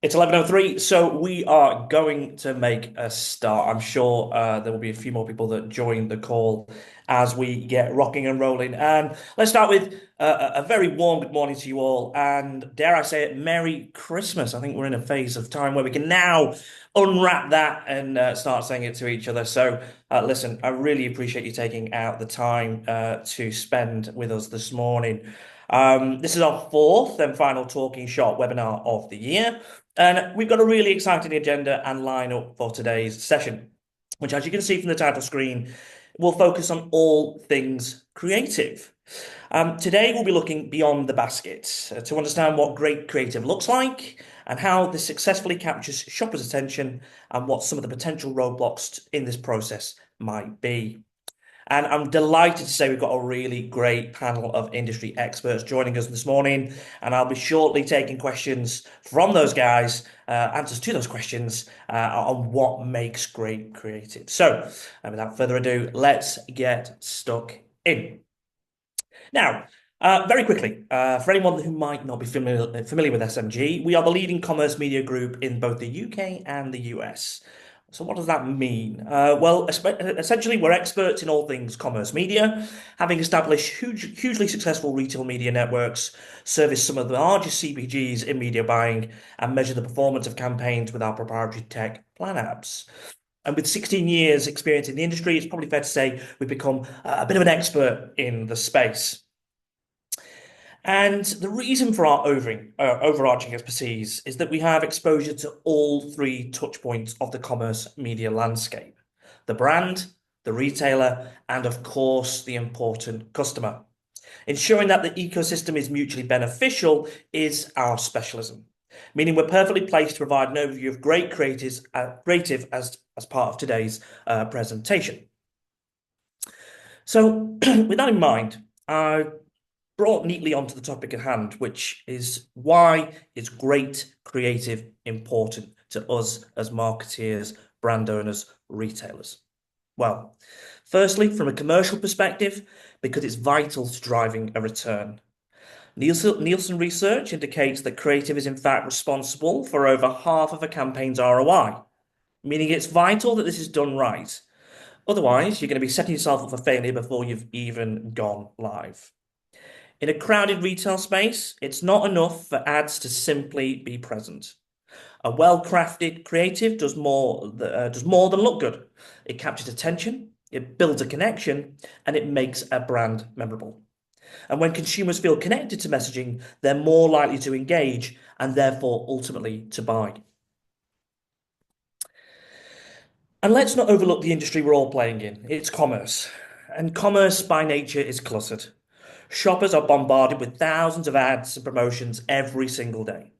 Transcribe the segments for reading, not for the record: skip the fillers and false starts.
It's 11:03, so we are going to make a start. I'm sure there will be a few more people that join the call as we get rocking and rolling. And let's start with a very warm good morning to you all. And dare I say it, Merry Christmas. I think we're in a phase of time where we can now unwrap that and start saying it to each other. So listen, I really appreciate you taking out the time to spend with us this morning. This is our fourth and final Talking Shop webinar of the year. And we've got a really exciting agenda and lineup for today's session, which, as you can see from the title screen, will focus on all things creative. Today, we'll be looking beyond the basket to understand what great creative looks like and how this successfully captures shoppers' attention and what some of the potential roadblocks in this process might be. And I'm delighted to say we've got a really great panel of industry experts joining us this morning. And I'll be shortly taking questions from those guys, answers to those questions on what makes great creative. So, without further ado, let's get stuck in. Now, very quickly, for anyone who might not be familiar with SMG, we are the leading commerce media group in both the UK and the US. So what does that mean? Well, essentially, we're experts in all things commerce media, having established hugely successful retail media networks, service some of the largest CPGs in media buying, and measure the performance of campaigns with our proprietary tech plan apps. And with 16 years experience in the industry, it's probably fair to say we've become a bit of an expert in the space. And the reason for our overarching expertise is that we have exposure to all three touch points of the commerce media landscape: the brand, the retailer, and of course, the important customer. Ensuring that the ecosystem is mutually beneficial is our specialism, meaning we're perfectly placed to provide an overview of great creative as part of today's presentation. So, with that in mind, I brought neatly onto the topic at hand, which is why is great creative important to us as marketeers, brand owners, retailers? Well, firstly, from a commercial perspective, because it's vital to driving a return. Nielsen research indicates that creative is in fact responsible for over half of a campaign's ROI, meaning it's vital that this is done right. Otherwise, you're going to be setting yourself up for failure before you've even gone live. In a crowded retail space, it's not enough for ads to simply be present. A well-crafted creative does more than look good. It captures attention, it builds a connection, and it makes a brand memorable. And when consumers feel connected to messaging, they're more likely to engage and therefore ultimately to buy. And let's not overlook the industry we're all playing in. It's commerce. And commerce by nature is cluttered. Shoppers are bombarded with thousands of ads and promotions every single day.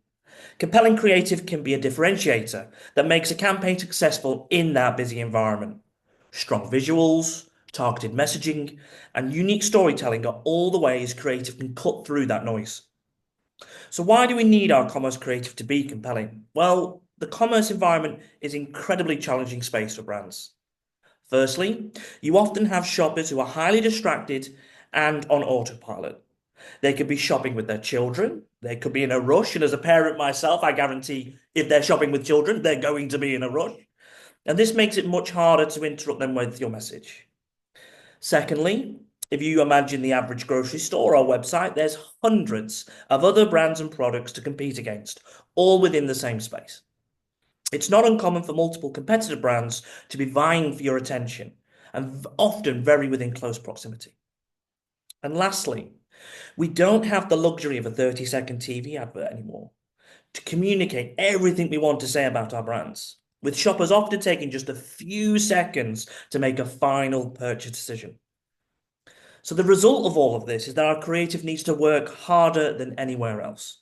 Compelling creative can be a differentiator that makes a campaign successful in that busy environment. Strong visuals, targeted messaging, and unique storytelling are all the ways creative can cut through that noise. So why do we need our commerce creative to be compelling? Well, the commerce environment is an incredibly challenging space for brands. Firstly, you often have shoppers who are highly distracted and on autopilot. They could be shopping with their children. They could be in a rush. And as a parent myself, I guarantee if they're shopping with children, they're going to be in a rush. And this makes it much harder to interrupt them with your message. Secondly, if you imagine the average grocery store or website, there's hundreds of other brands and products to compete against, all within the same space. It's not uncommon for multiple competitor brands to be vying for your attention, and often very within close proximity. And lastly, we don't have the luxury of a 30-second TV advert anymore to communicate everything we want to say about our brands, with shoppers often taking just a few seconds to make a final purchase decision. So the result of all of this is that our creative needs to work harder than anywhere else.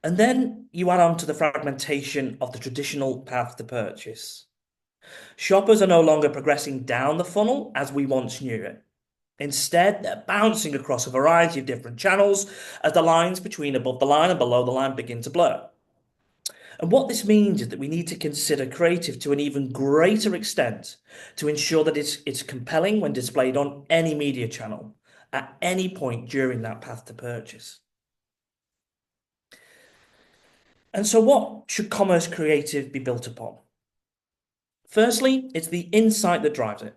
And then you add on to the fragmentation of the traditional path to purchase. Shoppers are no longer progressing down the funnel as we once knew it. Instead, they're bouncing across a variety of different channels as the lines between above the line and below the line begin to blur. And what this means is that we need to consider creative to an even greater extent to ensure that it's compelling when displayed on any media channel at any point during that path to purchase. And so, what should commerce creative be built upon? Firstly, it's the insight that drives it.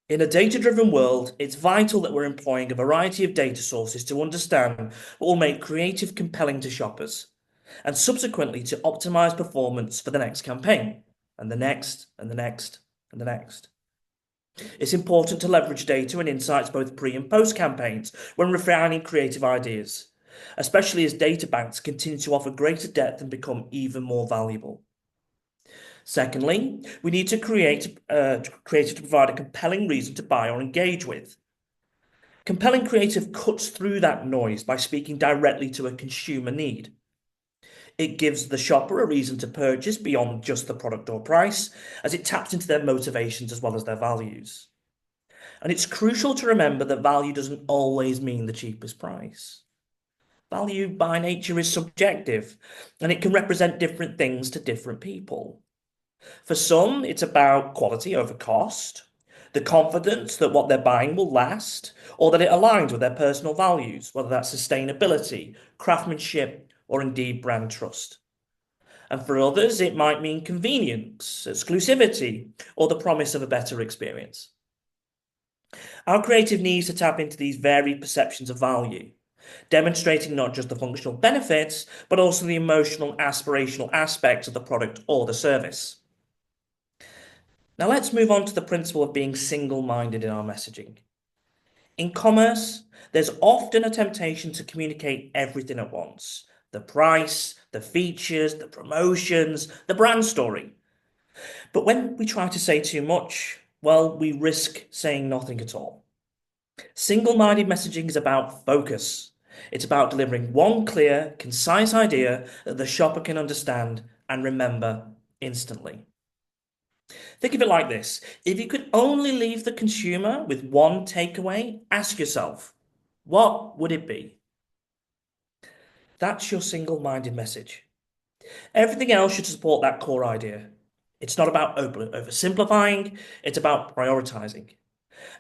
In a data-driven world, it's vital that we're employing a variety of data sources to understand what will make creative compelling to shoppers, and subsequently to optimize performance for the next campaign, and the next, and the next, and the next. It's important to leverage data and insights both pre and post campaigns when refining creative ideas, especially as data banks continue to offer greater depth and become even more valuable. Secondly, we need to creative to provide a compelling reason to buy or engage with. Compelling creative cuts through that noise by speaking directly to a consumer need. It gives the shopper a reason to purchase beyond just the product or price, as it taps into their motivations as well as their values. And it's crucial to remember that value doesn't always mean the cheapest price. Value by nature is subjective, and it can represent different things to different people. For some, it's about quality over cost, the confidence that what they're buying will last, or that it aligns with their personal values, whether that's sustainability, craftsmanship, or indeed brand trust. And for others, it might mean convenience, exclusivity, or the promise of a better experience. Our creative needs to tap into these varied perceptions of value, demonstrating not just the functional benefits, but also the emotional, aspirational aspects of the product or the service. Now let's move on to the principle of being single-minded in our messaging. In commerce, there's often a temptation to communicate everything at once. The price, the features, the promotions, the brand story. But when we try to say too much, well, we risk saying nothing at all. Single-minded messaging is about focus. It's about delivering one clear, concise idea that the shopper can understand and remember instantly. Think of it like this. If you could only leave the consumer with one takeaway, ask yourself, what would it be? That's your single-minded message. Everything else should support that core idea. It's not about oversimplifying, it's about prioritizing.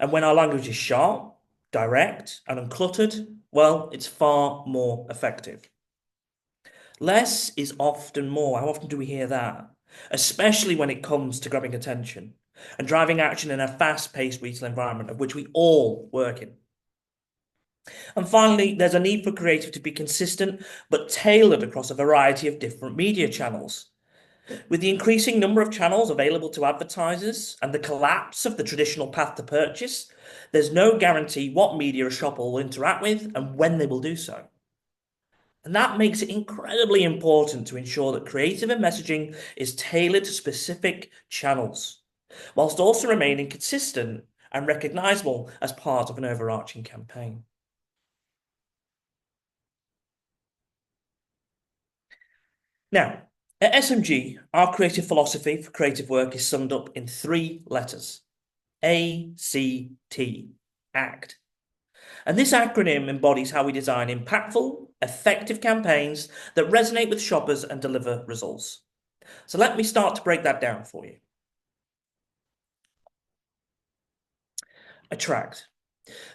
And when our language is sharp, direct, and uncluttered, well, it's far more effective. Less is often more. How often do we hear that? Especially when it comes to grabbing attention and driving action in a fast-paced retail environment of which we all work in. And finally, there's a need for creative to be consistent but tailored across a variety of different media channels. With the increasing number of channels available to advertisers and the collapse of the traditional path to purchase, there's no guarantee what media a shopper will interact with and when they will do so. And that makes it incredibly important to ensure that creative and messaging is tailored to specific channels, whilst also remaining consistent and recognizable as part of an overarching campaign. Now, at SMG, our creative philosophy for creative work is summed up in 3 letters. ACT, ACT. And this acronym embodies how we design impactful, effective campaigns that resonate with shoppers and deliver results. So let me start to break that down for you. Attract.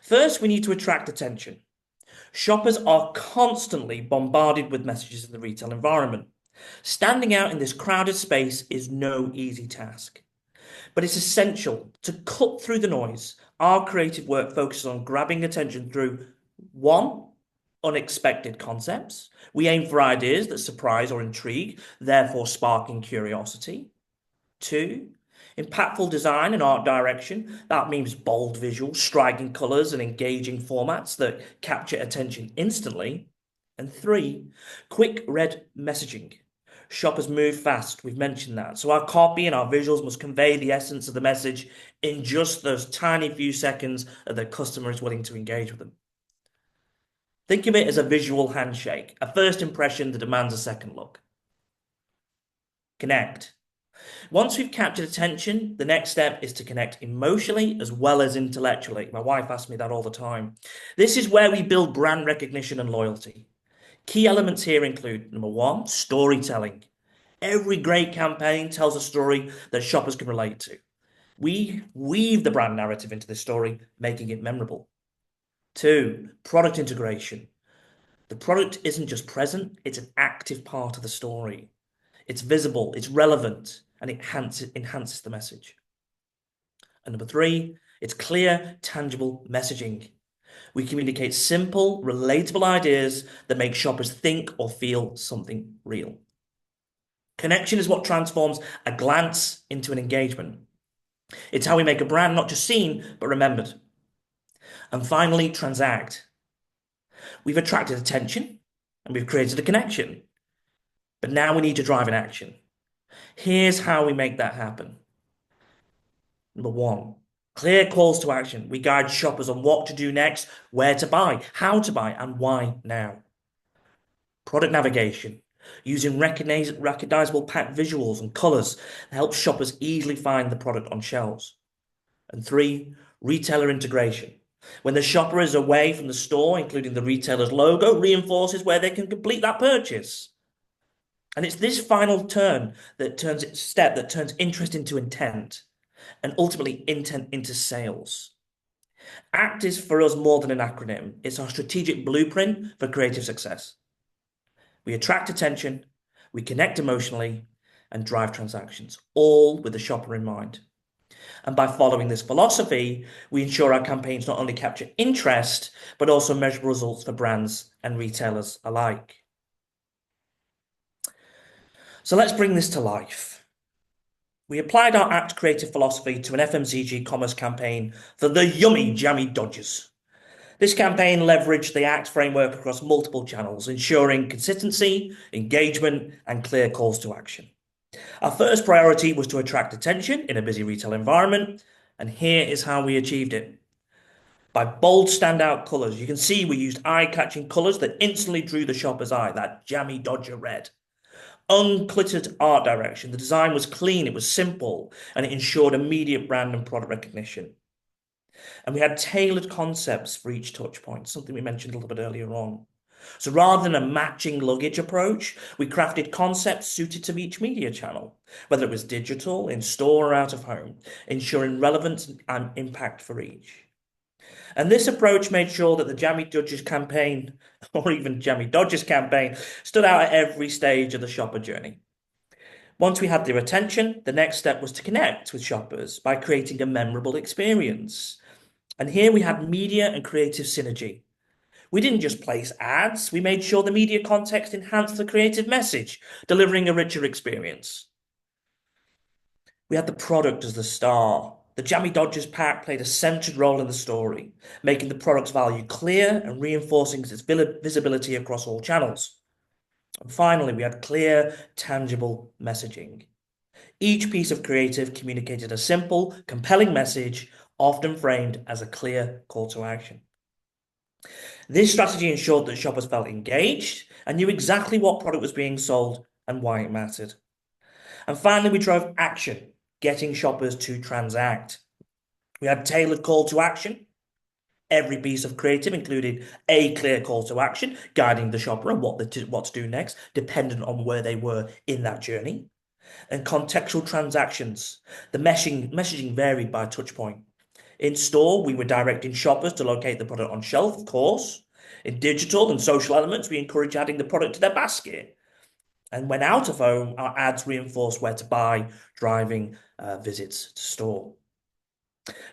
First, we need to attract attention. Shoppers are constantly bombarded with messages in the retail environment. Standing out in this crowded space is no easy task. But it's essential to cut through the noise. Our creative work focuses on grabbing attention through 1, unexpected concepts. We aim for ideas that surprise or intrigue, therefore sparking curiosity. 2, impactful design and art direction. That means bold visuals, striking colors, and engaging formats that capture attention instantly. And 3, quick red messaging. Shoppers move fast, we've mentioned that. So our copy and our visuals must convey the essence of the message in just those tiny few seconds that the customer is willing to engage with them. Think of it as a visual handshake, a first impression that demands a second look. Connect. Once we've captured attention, the next step is to connect emotionally as well as intellectually. My wife asks me that all the time. This is where we build brand recognition and loyalty. Key elements here include, number 1, storytelling. Every great campaign tells a story that shoppers can relate to. We weave the brand narrative into this story, making it memorable. 2, product integration. The product isn't just present, it's an active part of the story. It's visible, it's relevant, and it enhances the message. And number three, it's clear, tangible messaging. We communicate simple, relatable ideas that make shoppers think or feel something real. Connection is what transforms a glance into an engagement. It's how we make a brand not just seen, but remembered. And finally, transact. We've attracted attention and we've created a connection, but now we need to drive an action. Here's how we make that happen. Number one, clear calls to action. We guide shoppers on what to do next, where to buy, how to buy, and why now. Product navigation, using recognizable pack visuals and colors that help shoppers easily find the product on shelves. And three, retailer integration. When the shopper is away from the store, including the retailer's logo, reinforces where they can complete that purchase. And it's this final step that turns interest into intent, and ultimately intent into sales. ACT is for us more than an acronym. It's our strategic blueprint for creative success. We attract attention, we connect emotionally, and drive transactions, all with the shopper in mind. And by following this philosophy, we ensure our campaigns not only capture interest, but also measurable results for brands and retailers alike. So let's bring this to life. We applied our ACT creative philosophy to an FMCG commerce campaign for the yummy jammy Dodgers. This campaign leveraged the ACT framework across multiple channels, ensuring consistency, engagement, and clear calls to action. Our first priority was to attract attention in a busy retail environment, and here is how we achieved it. By bold standout colours, you can see we used eye-catching colours that instantly drew the shopper's eye, that jammy Dodger red. Uncluttered art direction. The design was clean, it was simple, and it ensured immediate brand and product recognition. And we had tailored concepts for each touch point, something we mentioned a little bit earlier on. So rather than a matching luggage approach, we crafted concepts suited to each media channel, whether it was digital, in store, or out of home, ensuring relevance and impact for each. And this approach made sure that the Jammy Dodgers campaign, or even Jammy Dodgers campaign, stood out at every stage of the shopper journey. Once we had their attention, the next step was to connect with shoppers by creating a memorable experience. And here we had media and creative synergy. We didn't just place ads, we made sure the media context enhanced the creative message, delivering a richer experience. We had the product as the star. The Jammy Dodgers pack played a centered role in the story, making the product's value clear and reinforcing its visibility across all channels. And finally, we had clear, tangible messaging. Each piece of creative communicated a simple, compelling message, often framed as a clear call to action. This strategy ensured that shoppers felt engaged and knew exactly what product was being sold and why it mattered. And finally, we drove action, getting shoppers to transact. We had tailored call to action. Every piece of creative included a clear call to action, guiding the shopper on what to do next, dependent on where they were in that journey. And contextual transactions. The messaging varied by touch point. In store, we were directing shoppers to locate the product on shelf, of course. In digital and social elements, we encourage adding the product to their basket. And when out of home, our ads reinforce where to buy, driving visits to store.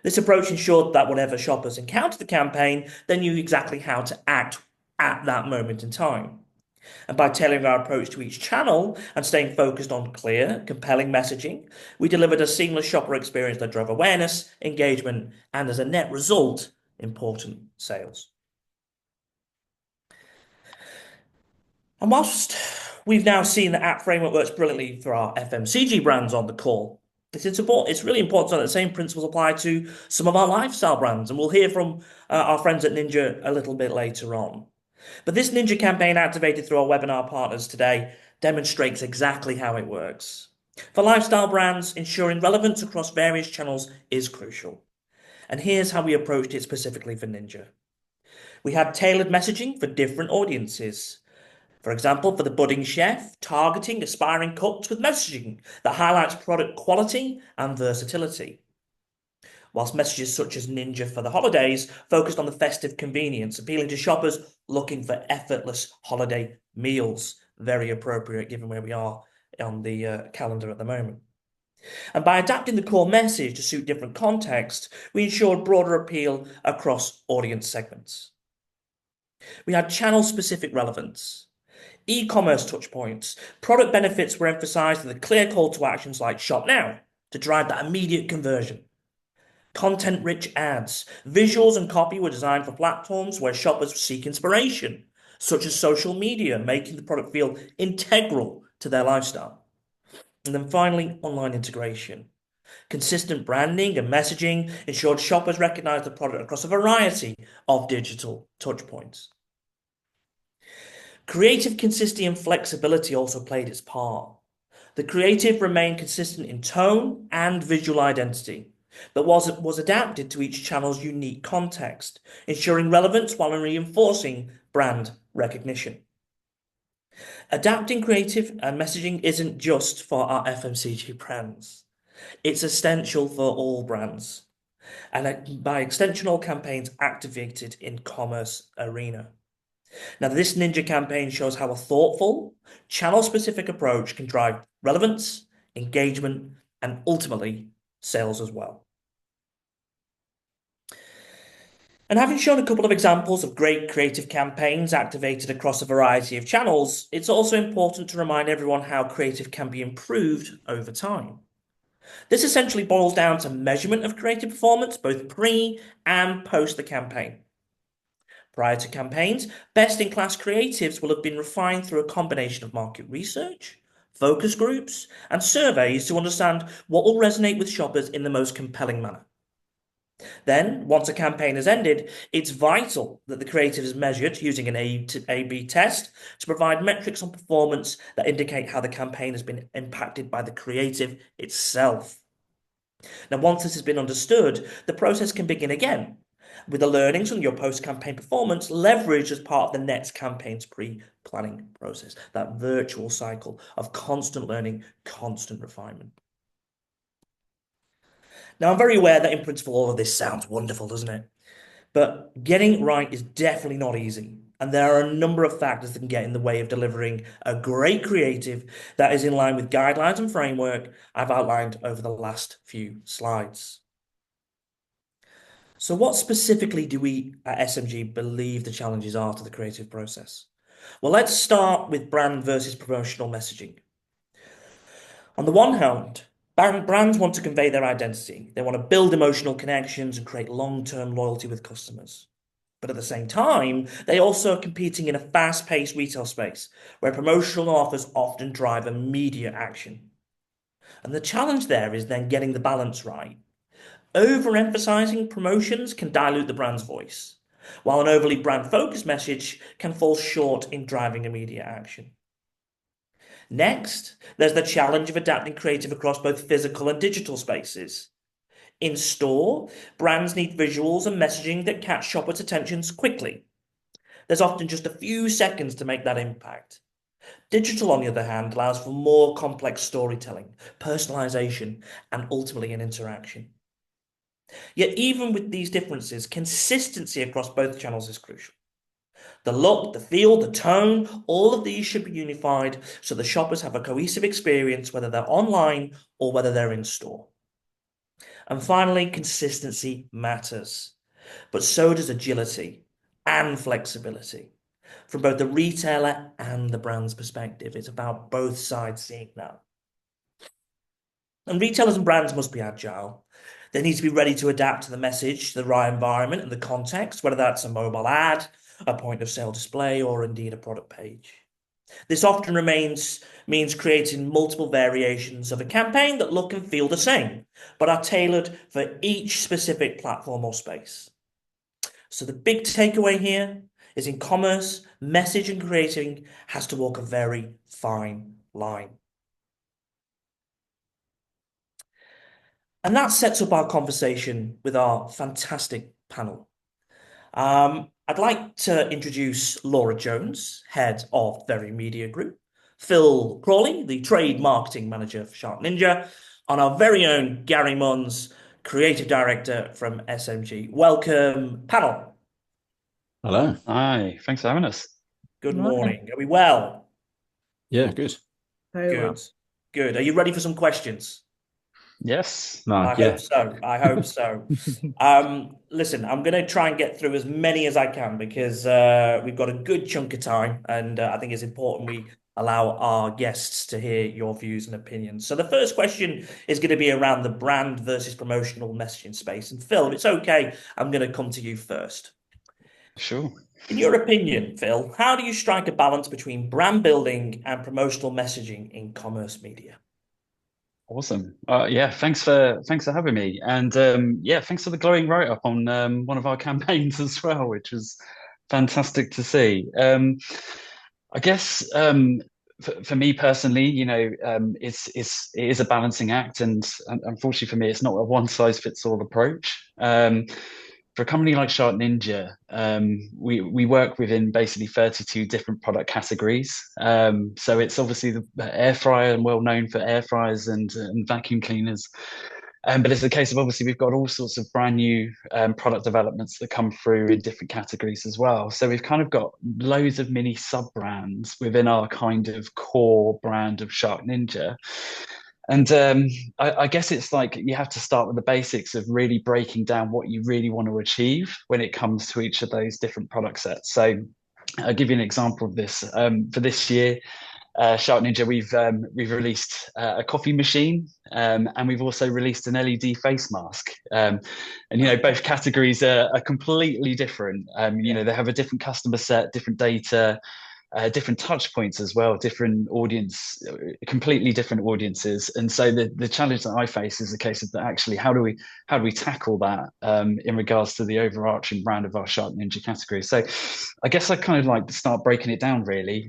This approach ensured that whenever shoppers encountered the campaign, they knew exactly how to act at that moment in time. And by tailoring our approach to each channel and staying focused on clear, compelling messaging, we delivered a seamless shopper experience that drove awareness, engagement, and as a net result, important sales. And whilst we've now seen that app framework works brilliantly for our FMCG brands on the call, it's really important to know that the same principles apply to some of our lifestyle brands, and we'll hear from our friends at Ninja a little bit later on. But this Ninja campaign activated through our webinar partners today demonstrates exactly how it works. For lifestyle brands, ensuring relevance across various channels is crucial. And here's how we approached it specifically for Ninja. We had tailored messaging for different audiences. For example, for the budding chef, targeting aspiring cooks with messaging that highlights product quality and versatility. whilst messages such as Ninja for the holidays focused on the festive convenience, appealing to shoppers looking for effortless holiday meals. Very appropriate given where we are on the calendar at the moment. And by adapting the core message to suit different contexts, we ensured broader appeal across audience segments. We had channel-specific relevance, e-commerce touchpoints, product benefits were emphasized with a clear call to actions like shop now to drive that immediate conversion. Content-rich ads, visuals and copy were designed for platforms where shoppers seek inspiration, such as social media, making the product feel integral to their lifestyle. And then finally, online integration. Consistent branding and messaging ensured shoppers recognize the product across a variety of digital touchpoints. Creative consistency and flexibility also played its part. The creative remained consistent in tone and visual identity, but was adapted to each channel's unique context, ensuring relevance while reinforcing brand recognition. Adapting creative and messaging isn't just for our FMCG brands. It's essential for all brands, and by extension, all campaigns activated in commerce arena. Now, this Ninja campaign shows how a thoughtful, channel-specific approach can drive relevance, engagement, and ultimately sales as well. And having shown a couple of examples of great creative campaigns activated across a variety of channels, it's also important to remind everyone how creative can be improved over time. This essentially boils down to measurement of creative performance, both pre and post the campaign. Prior to campaigns, best-in-class creatives will have been refined through a combination of market research, focus groups, and surveys to understand what will resonate with shoppers in the most compelling manner. Then, once a campaign has ended, it's vital that the creative is measured using an A/B test to provide metrics on performance that indicate how the campaign has been impacted by the creative itself. Now, once this has been understood, the process can begin again, with the learnings from your post-campaign performance leveraged as part of the next campaign's pre-planning process, that virtual cycle of constant learning, constant refinement. Now, I'm very aware that in principle, all of this sounds wonderful, doesn't it? But getting it right is definitely not easy. And there are a number of factors that can get in the way of delivering a great creative that is in line with guidelines and framework I've outlined over the last few slides. So what specifically do we at SMG believe the challenges are to the creative process? Well, let's start with brand versus promotional messaging. On the one hand, brands want to convey their identity. They want to build emotional connections and create long-term loyalty with customers. But at the same time, they also are competing in a fast-paced retail space where promotional offers often drive immediate action. And the challenge there is then getting the balance right. Overemphasizing promotions can dilute the brand's voice, while an overly brand-focused message can fall short in driving immediate action. Next, there's the challenge of adapting creative across both physical and digital spaces. In store, brands need visuals and messaging that catch shoppers' attentions quickly. There's often just a few seconds to make that impact. Digital, on the other hand, allows for more complex storytelling, personalization, and ultimately an interaction. Yet even with these differences, consistency across both channels is crucial. The look, the feel, the tone, all of these should be unified so the shoppers have a cohesive experience, whether they're online or whether they're in store. And finally, consistency matters, but so does agility and flexibility. From both the retailer and the brand's perspective, it's about both sides seeing that. And retailers and brands must be agile. They need to be ready to adapt to the message, the right environment, and the context, whether that's a mobile ad, a point of sale display, or indeed a product page. This often means creating multiple variations of a campaign that look and feel the same, but are tailored for each specific platform or space. So the big takeaway here is in commerce, message and creating has to walk a very fine line. And that sets up our conversation with our fantastic panel. I'd like to introduce Laura Jones, head of Very Media Group, Phil Crawley, the trade marketing manager for SharkNinja, and our very own Garry Munns, Creative Director from SMG. Welcome, panel. Hello. Hi, thanks for having us. Good Morning. morning. Are we well? Yeah, good. Very Good. well. Good. Are you ready for some questions? Yes. No, I hope yeah. so. I hope so. Listen, I'm going to try and get through as many as I can because we've got a good chunk of time, and I think it's important we allow our guests to hear your views and opinions. So the first question is going to be around the brand versus promotional messaging space. And Phil, if it's okay, I'm going to come to you first. Sure. In your opinion, Phil, how do you strike a balance between brand building and promotional messaging in commerce media? Awesome. Yeah, thanks for having me. And yeah, thanks for the glowing write-up on one of our campaigns as well, which was fantastic to see. I guess for me personally, it is a balancing act, and unfortunately for me, it's not a one size fits all approach. For a company like SharkNinja, we work within basically 32 different product categories. So it's obviously the air fryer and well known for air fryers and vacuum cleaners. But it's a case of obviously we've got all sorts of brand new product developments that come through in different categories as well. So we've kind of got loads of mini sub brands within our kind of core brand of Shark Ninja. And I guess it's like you have to start with the basics of really breaking down what you really want to achieve when it comes to each of those different product sets. So I'll give you an example of this. For this year, SharkNinja, we've released a coffee machine, and we've also released an LED face mask. And both categories are completely different. They have a different customer set, different data, different touch points as well, different audience, completely different audiences. And so the challenge that I face is a case of that actually how do we tackle that in regards to the overarching brand of our Shark Ninja category. So I guess I kind of like to start breaking it down really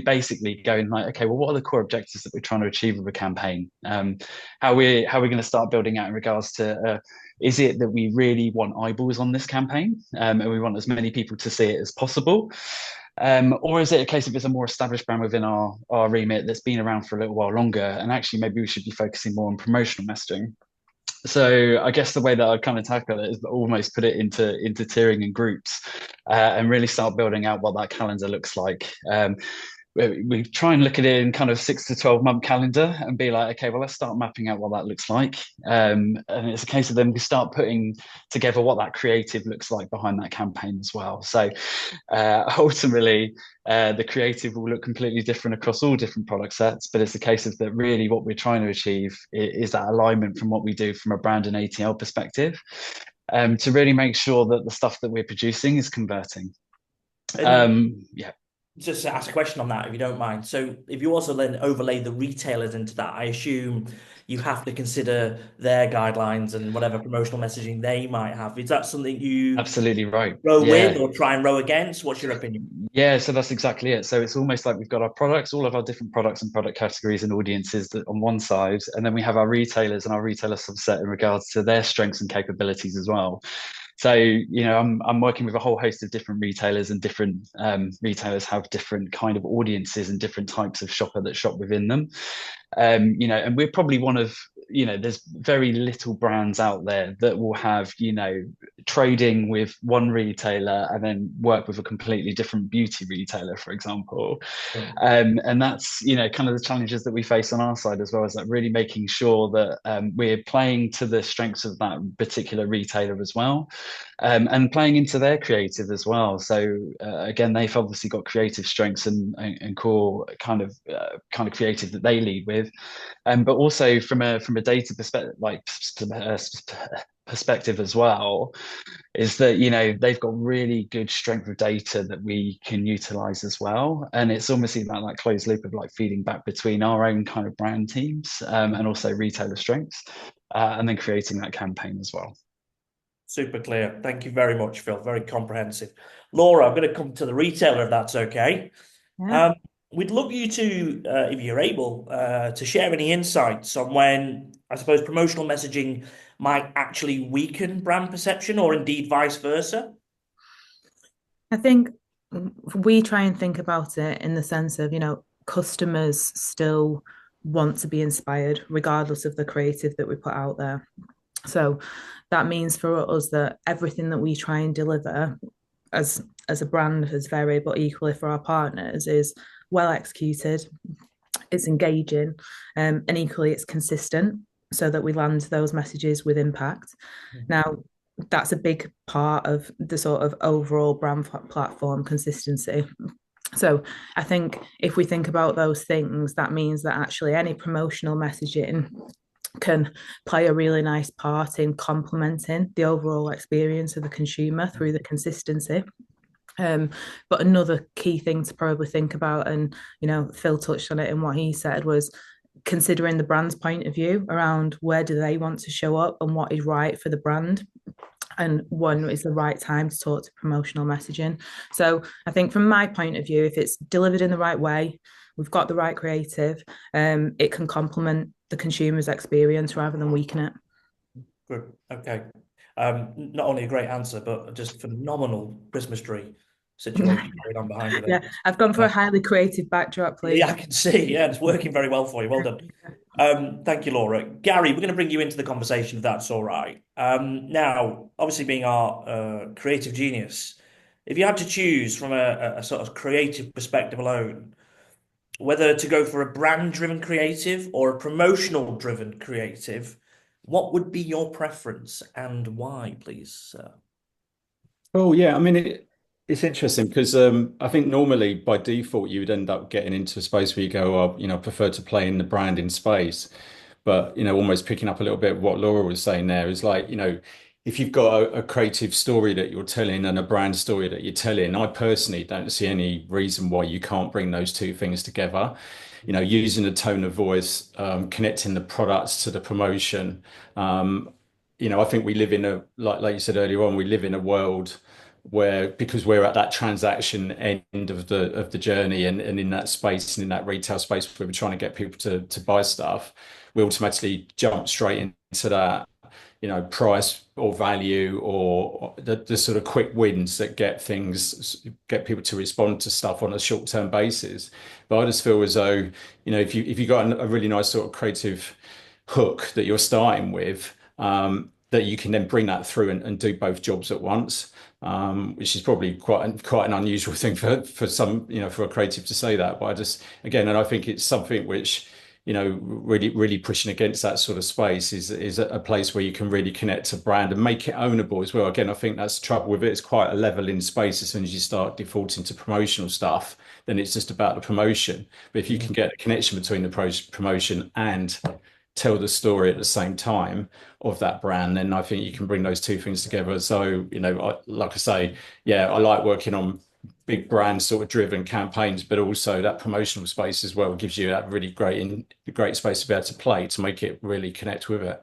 basically going like, okay, well, what are the core objectives that we're trying to achieve with a campaign? How we're going to start building out in regards to is it that we really want eyeballs on this campaign, and we want as many people to see it as possible? Or is it a case of it's a more established brand within our remit that's been around for a little while longer, and actually maybe we should be focusing more on promotional messaging? So I guess the way that I'd kind of tackle it is almost put it into tiering and groups, and really start building out what that calendar looks like. We try and look at it in kind of 6 to 12 month calendar and be like, okay, well, let's start mapping out what that looks like. And it's a case of then we start putting together what that creative looks like behind that campaign as well. So ultimately, the creative will look completely different across all different product sets, but it's a case of that really what we're trying to achieve is that alignment from what we do from a brand and ATL perspective, to really make sure that the stuff that we're producing is converting. And Yeah. just to ask a question on that, if you don't mind. So, if you also then overlay the retailers into that, I assume you have to consider their guidelines and whatever promotional messaging they might have. Is that something you Absolutely right. row with Yeah. or try and row against? What's your opinion? Yeah, so that's exactly it. So it's almost like we've got our products, all of our different products and product categories and audiences that on one side, and then we have our retailers and our retailer subset in regards to their strengths and capabilities as well. So, I'm working with a whole host of different retailers, and different retailers have different kind of audiences and different types of shopper that shop within them. And we're probably one of, there's very little brands out there that will have, trading with one retailer and then work with a completely different beauty retailer, for example. Sure. And that's, kind of the challenges that we face on our side as well, is that really making sure that we're playing to the strengths of that particular retailer as well, and playing into their creative as well. So again, they've obviously got creative strengths and core kind of creative that they lead with, but also from a data perspective, perspective as well, is that they've got really good strength of data that we can utilize as well, and it's almost about that closed loop of like feeding back between our own kind of brand teams, and also retailer strengths, and then creating that campaign as well. Super clear. Thank you very much, Phil. Very comprehensive. Laura, I'm going to come to the retailer if that's okay. Yeah. We'd love you to, if you're able, to share any insights on when, I suppose, promotional messaging might actually weaken brand perception or indeed vice versa. I think we try and think about it in the sense of, customers still want to be inspired regardless of the creative that we put out there. So that means for us that everything that we try and deliver as a brand as Very, but equally for our partners, is well executed, it's engaging, and equally it's consistent so that we land those messages with impact. Now, that's a big part of the sort of overall brand platform consistency. So I think if we think about those things, that means that actually any promotional messaging can play a really nice part in complementing the overall experience of the consumer through the consistency. But another key thing to probably think about, and Phil touched on it in what he said, was considering the brand's point of view around where do they want to show up and what is right for the brand, and when is the right time to talk to promotional messaging. So I think from my point of view, if it's delivered in the right way, we've got the right creative, it can complement the consumer's experience rather than weaken it. Good. Okay. Not only a great answer, but just phenomenal Christmas tree situation going on behind you there. Yeah, I've gone for a highly creative backdrop, please. Yeah, I can see. Yeah, it's working very well for you. Well done. Thank you, Laura. Garry, we're going to bring you into the conversation if that's all right. Now, obviously being our creative genius, if you had to choose from a sort of creative perspective alone, whether to go for a brand-driven creative or a promotional-driven creative, what would be your preference and why, please, sir? Oh yeah, I mean it's interesting because I think normally by default you would end up getting into a space where you go, oh, I prefer to play in the branding space. But almost picking up a little bit of what Laura was saying there is like, if you've got a creative story that you're telling and a brand story that you're telling, I personally don't see any reason why you can't bring those two things together. Using the tone of voice, connecting the products to the promotion. I think we live in like you said earlier on, we live in a world where, because we're at that transaction end of the journey, and in that space and in that retail space where we're trying to get people to buy stuff, we automatically jump straight into that, price or value, or the sort of quick wins that get people to respond to stuff on a short-term basis. But I just feel as though, if you got a really nice sort of creative hook that you're starting with, that you can then bring that through and do both jobs at once, which is probably quite an unusual thing for some, for a creative to say that. But and I think it's something which, really pushing against that sort of space is a place where you can really connect to brand and make it ownable as well. Again, I think that's the trouble with it. It's quite a level in space. As soon as you start defaulting to promotional stuff, then it's just about the promotion. But if you can get a connection between the promotion and tell the story at the same time of that brand, then I think you can bring those two things together. So, like I say, yeah, I like working on big brand sort of driven campaigns, but also that promotional space as well gives you that really great space to be able to play to make it really connect with it.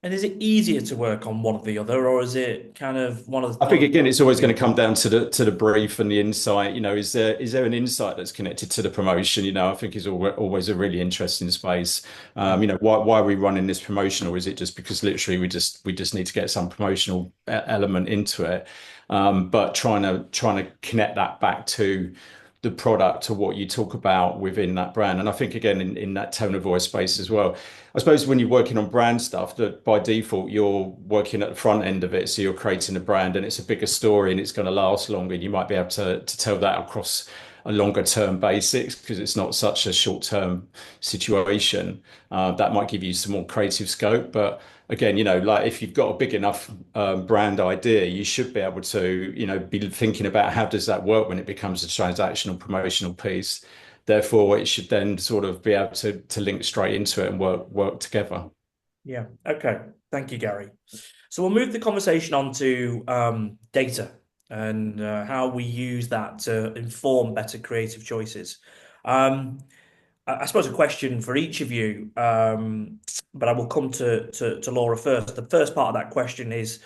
And is it easier to work on one or the other, or is it kind of one of the? I think again, it's always going to come down to the brief and the insight. Is there an insight that's connected to the promotion? I think is always a really interesting space. Why are we running this promotion, or is it just because literally we just need to get some promotional element into it? But trying to connect that back to the product, to what you talk about within that brand. And I think again in that tone of voice space as well. I suppose when you're working on brand stuff, that by default you're working at the front end of it, so you're creating a brand and it's a bigger story and it's going to last longer, and you might be able to tell that across a longer term basis because it's not such a short term situation. That might give you some more creative scope. But again, like if you've got a big enough brand idea, you should be able to, be thinking about how does that work when it becomes a transactional promotional piece. Therefore, it should then sort of be able to link straight into it and work together. Yeah. Okay. Thank you, Garry. So we'll move the conversation on to data and how we use that to inform better creative choices. I suppose a question for each of you, but I will come to Laura first. The first part of that question is,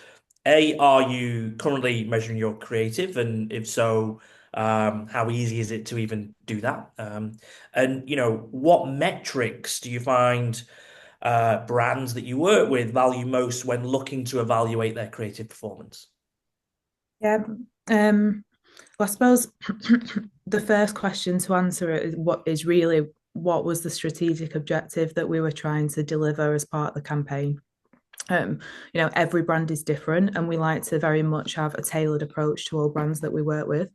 are you currently measuring your creative? And if so, how easy is it to even do that? And, what metrics do you find brands that you work with value most when looking to evaluate their creative performance? Yeah. Well, I suppose the first question to answer it is what was the strategic objective that we were trying to deliver as part of the campaign? Every brand is different, and we like to very much have a tailored approach to all brands that we work with.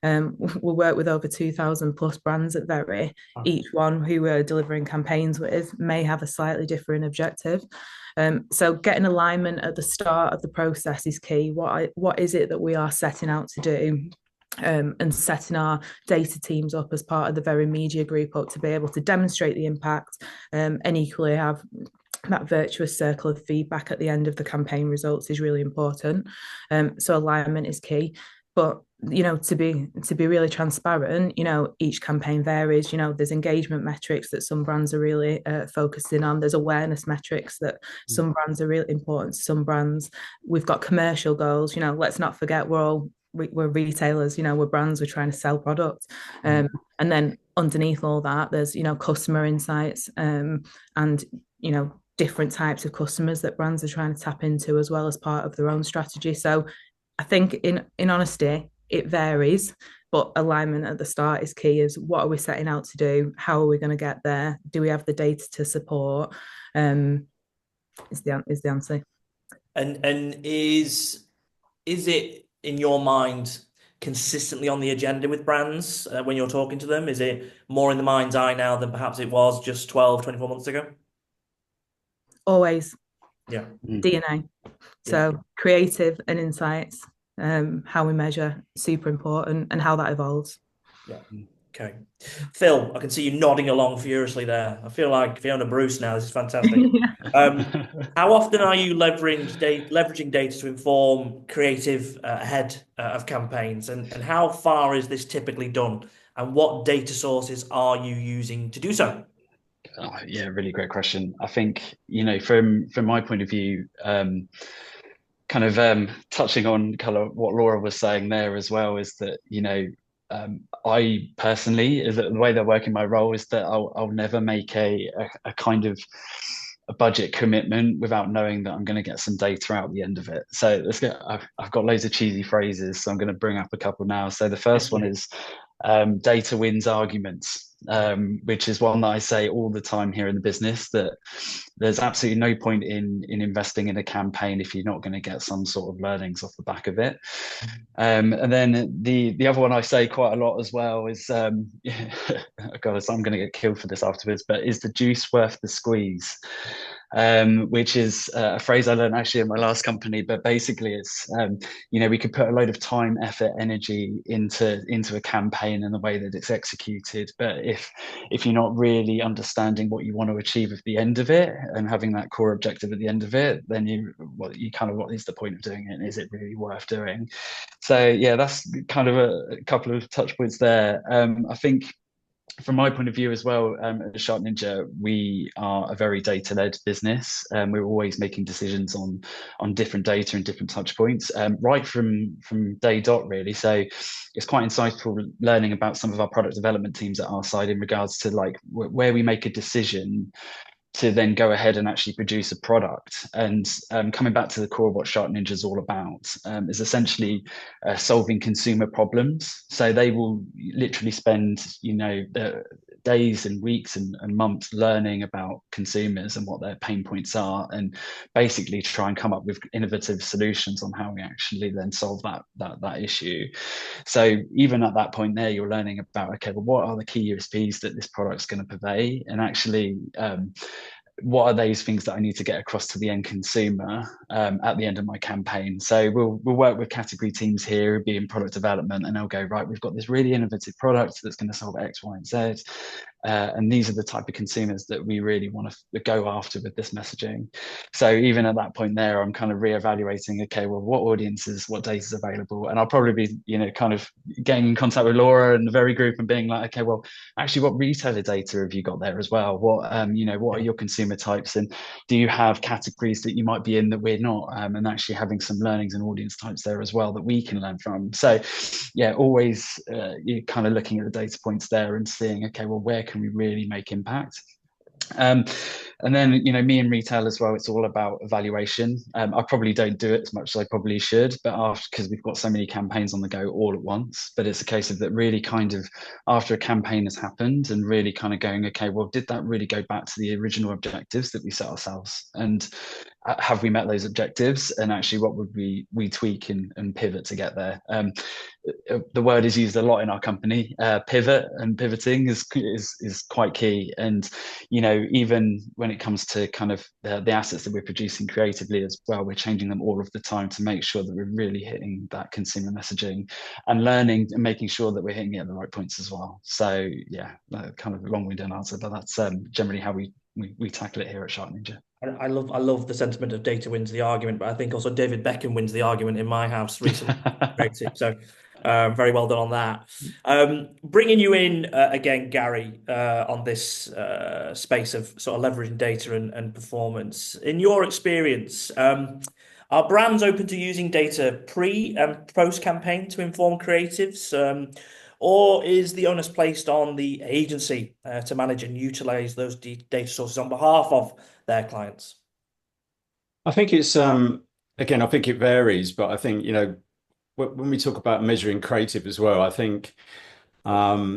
We work with over 2,000 plus brands at Very. Each one who we're delivering campaigns with may have a slightly different objective. So getting alignment at the start of the process is key. What is it that we are setting out to do? And setting our data teams up as part of the Very Media Group up to be able to demonstrate the impact, and equally have that virtuous circle of feedback at the end of the campaign results is really important. So alignment is key. But to be really transparent, each campaign varies. There's engagement metrics that some brands are really focusing on. There's awareness metrics that some brands are really important to some brands. We've got commercial goals. Let's not forget we're retailers. We're brands. We're trying to sell products, and then underneath all that, there's customer insights, and different types of customers that brands are trying to tap into as well as part of their own strategy. So I think in honesty, it varies, but alignment at the start is key. Is what are we setting out to do? How are we going to get there? Do we have the data to support? Is the answer. And is it in your mind consistently on the agenda with brands when you're talking to them? Is it more in the mind's eye now than perhaps it was just 12, 24 months ago? Always. Yeah. DNA. So creative and insights, how we measure, super important, and how that evolves. Yeah. Okay. Phil, I can see you nodding along furiously there. I feel like Fiona Bruce now. This is fantastic. How often are you leveraging data to inform creative ahead of campaigns? And how far is this typically done? And what data sources are you using to do so? Oh, yeah, really great question. I think, from my point of view, touching on kind of what Laura was saying there as well, is that, I personally, the way that I work in my role is that I'll never make a kind of a budget commitment without knowing that I'm going to get some data out at the end of it. So I've got loads of cheesy phrases, so I'm going to bring up a couple now. So the first one is data wins arguments, which is one that I say all the time here in the business, that there's absolutely no point in investing in a campaign if you're not going to get some sort of learnings off the back of it. And then the other one I say quite a lot as well is, God, I'm going to get killed for this afterwards, but is the juice worth the squeeze? Which is a phrase I learned actually in my last company, but basically it's, we could put a load of time, effort, energy into a campaign and the way that it's executed. But if you're not really understanding what you want to achieve at the end of it and having that core objective at the end of it, then what is the point of doing it? And is it really worth doing? So yeah, that's kind of a couple of touch points there. I think from my point of view as well, at SharkNinja, we are a very data-led business. We're always making decisions on different data and different touch points, right from day dot, really. So it's quite insightful learning about some of our product development teams at our side in regards to like where we make a decision to then go ahead and actually produce a product. And coming back to the core of what SharkNinja is all about, is essentially solving consumer problems. So they will literally spend, days and weeks and months learning about consumers and what their pain points are, and basically try and come up with innovative solutions on how we actually then solve that issue. So even at that point there, you're learning about, okay, well, what are the key USPs that this product's going to purvey, and actually what are those things that I need to get across to the end consumer at the end of my campaign. So we'll work with category teams here, be in product development, and they'll go, right, we've got this really innovative product that's going to solve X, Y, and Z. And these are the type of consumers that we really want to go after with this messaging. So even at that point there, I'm kind of reevaluating, okay, well, what audiences, what data is available? And I'll probably be, kind of getting in contact with Laura and the Very group and being like, okay, well, actually, what retailer data have you got there as well? What are your consumer types? And do you have categories that you might be in that we're not? And actually having some learnings and audience types there as well that we can learn from. So yeah, always you're kind of looking at the data points there and seeing, okay, well, where can we really make impact? And then, me in retail as well, it's all about evaluation. I probably don't do it as much as I probably should, but because we've got so many campaigns on the go all at once, but it's a case of that really kind of after a campaign has happened and really kind of going, okay, well, did that really go back to the original objectives that we set ourselves? And have we met those objectives, and actually what would we tweak and pivot to get there. The word is used a lot in our company. Pivot and pivoting is quite key. And even when it comes to kind of the assets that we're producing creatively as well, we're changing them all of the time to make sure that we're really hitting that consumer messaging and learning and making sure that we're hitting it at the right points as well. So yeah, kind of a long-winded answer, but that's generally how we tackle it here at SharkNinja. I love the sentiment of data wins the argument, but I think also David Beckham wins the argument in my house recently. So very well done on that. Bringing you in again, Garry, on this space of sort of leveraging data and performance. In your experience, are brands open to using data pre and post campaign to inform creatives? Or is the onus placed on the agency to manage and utilize those data sources on behalf of their clients? I think it's again, I think it varies, but I think when we talk about measuring creative as well, I think what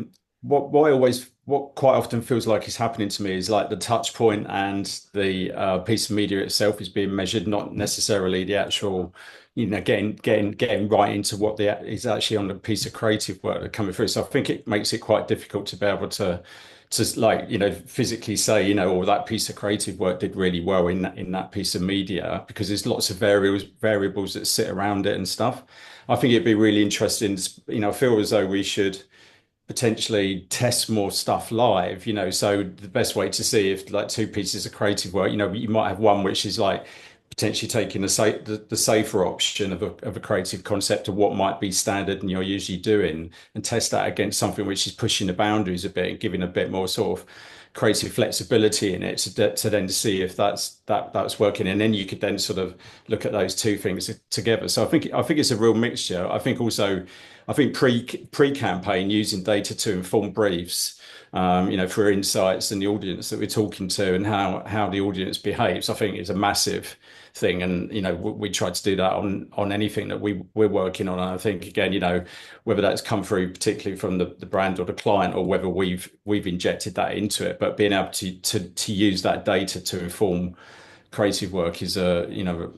quite often feels like is happening to me is like the touch point and the piece of media itself is being measured, not necessarily the actual, getting right into what is actually on the piece of creative work that coming through. So I think it makes it quite difficult to be able to like physically say or that piece of creative work did really well in that piece of media, because there's lots of variables that sit around it and stuff. I think it'd be really interesting. I feel as though we should potentially test more stuff live. So the best way to see if like two pieces of creative work, you might have one which is like potentially taking the safer option of a creative concept of what might be standard and you're usually doing, and test that against something which is pushing the boundaries a bit and giving a bit more sort of creative flexibility in it to then see if that's working, and then you could then sort of look at those two things together. So I think it's a real mixture. I think pre-campaign using data to inform briefs, for insights and the audience that we're talking to and how the audience behaves, I think is a massive thing. And we try to do that on anything that we're working on. And I think again, whether that's come through particularly from the brand or the client, or whether we've injected that into it, but being able to use that data to inform creative work is a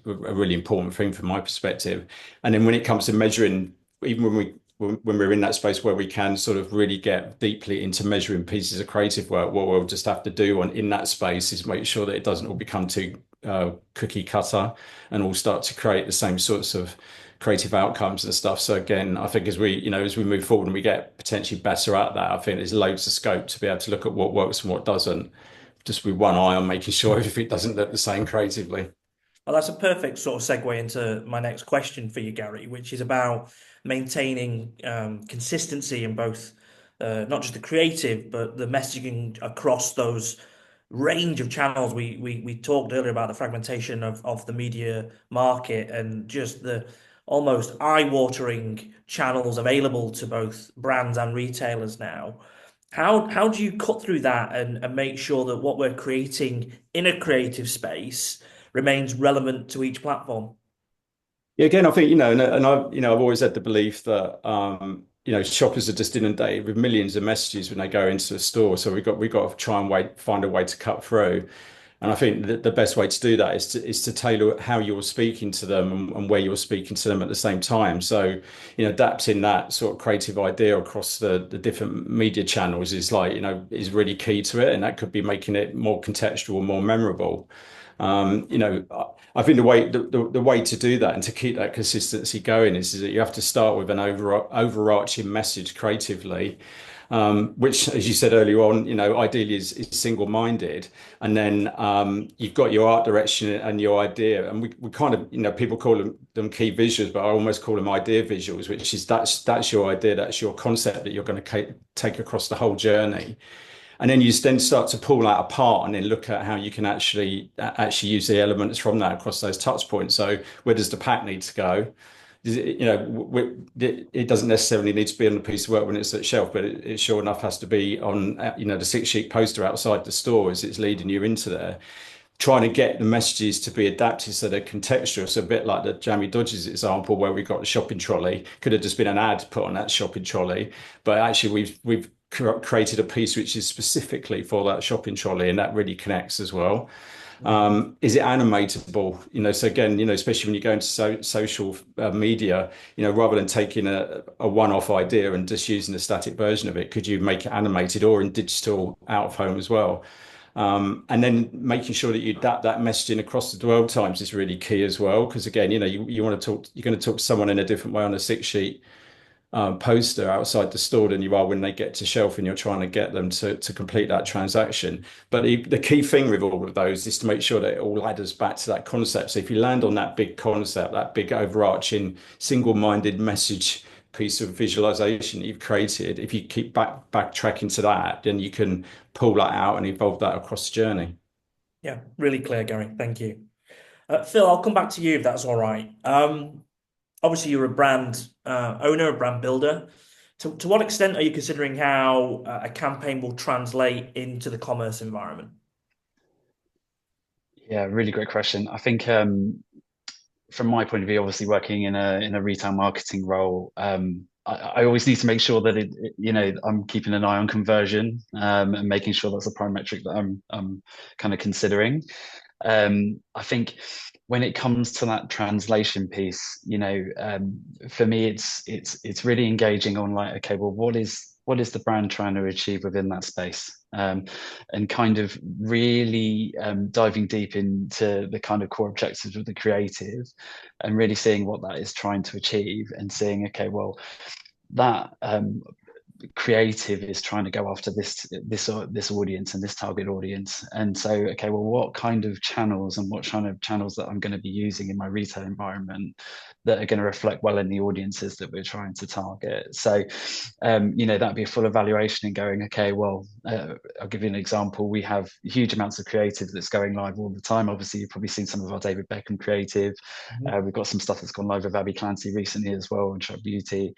really important thing from my perspective. And then when it comes to measuring, even when we're in that space where we can sort of really get deeply into measuring pieces of creative work, what we'll just have to do in that space is make sure that it doesn't all become too cookie cutter and all start to create the same sorts of creative outcomes and stuff. So again, I think as we move forward and we get potentially better at that, I think there's loads of scope to be able to look at what works and what doesn't, just with one eye on making sure if it doesn't look the same creatively. Well, that's a perfect sort of segue into my next question for you, Garry, which is about maintaining consistency in both not just the creative, but the messaging across those range of channels. We talked earlier about the fragmentation of the media market and just the almost eye-watering channels available to both brands and retailers now. How do you cut through that and make sure that what we're creating in a creative space remains relevant to each platform? Yeah, again, I think, I've always had the belief that, shoppers are just inundated with millions of messages when they go into a store. So we've got to try and find a way to cut through. And I think that the best way to do that is to tailor how you're speaking to them and where you're speaking to them at the same time. So, adapting that sort of creative idea across the different media channels is is really key to it. And that could be making it more contextual, more memorable. I think the way to do that and to keep that consistency going is that you have to start with an overarching message creatively, which, as you said earlier on, ideally is single-minded, and then you've got your art direction and your idea, and we kind of people call them key visuals, but I almost call them idea visuals, which is that's your idea, that's your concept that you're going to take across the whole journey. And then you then start to pull that apart and then look at how you can actually use the elements from that across those touch points. So where does the pack need to go? It doesn't necessarily need to be on a piece of work when it's at shelf, but it sure enough has to be on, the 6-sheet poster outside the store as it's leading you into there. Trying to get the messages to be adapted so they're contextual. So a bit like the Jammy Dodges example where we got the shopping trolley, could have just been an ad put on that shopping trolley, but actually we've created a piece which is specifically for that shopping trolley, and that really connects as well. Is it animatable? So again, especially when you go into social media, rather than taking a one-off idea and just using a static version of it, could you make it animated or in digital out of home as well? And then making sure that you adapt that messaging across the dwell times is really key as well. Because again, you want to talk, you're going to talk to someone in a different way on a 6 sheet poster outside the store than you are when they get to shelf and you're trying to get them to complete that transaction. But the key thing with all of those is to make sure that it all ladders back to that concept. So if you land on that big concept, that big overarching single-minded message piece of visualization that you've created, if you keep backtracking to that, then you can pull that out and evolve that across the journey. Yeah, really clear, Gary. Thank you. Phil, I'll come back to you if that's all right. Obviously, you're a brand owner, a brand builder. To what extent are you considering how a campaign will translate into the commerce environment? Yeah, really great question. I think from my point of view, obviously working in a retail marketing role, I always need to make sure that I'm keeping an eye on conversion and making sure that's a prime metric that I'm kind of considering. I think when it comes to that translation piece, for me, it's really engaging on like, okay, well, what is the brand trying to achieve within that space? And kind of really diving deep into the kind of core objectives of the creative and really seeing what that is trying to achieve and seeing, okay, well, that creative is trying to go after this audience and this target audience, and so okay, well, what kind of channels and what kind of channels that I'm going to be using in my retail environment that are going to reflect well in the audiences that we're trying to target. So that'd be a full evaluation and going, okay, well, I'll give you an example. We have huge amounts of creative that's going live all the time. Obviously, you've probably seen some of our David Beckham creative. We've got some stuff that's gone live with Abby Clancy recently as well and Shark Beauty.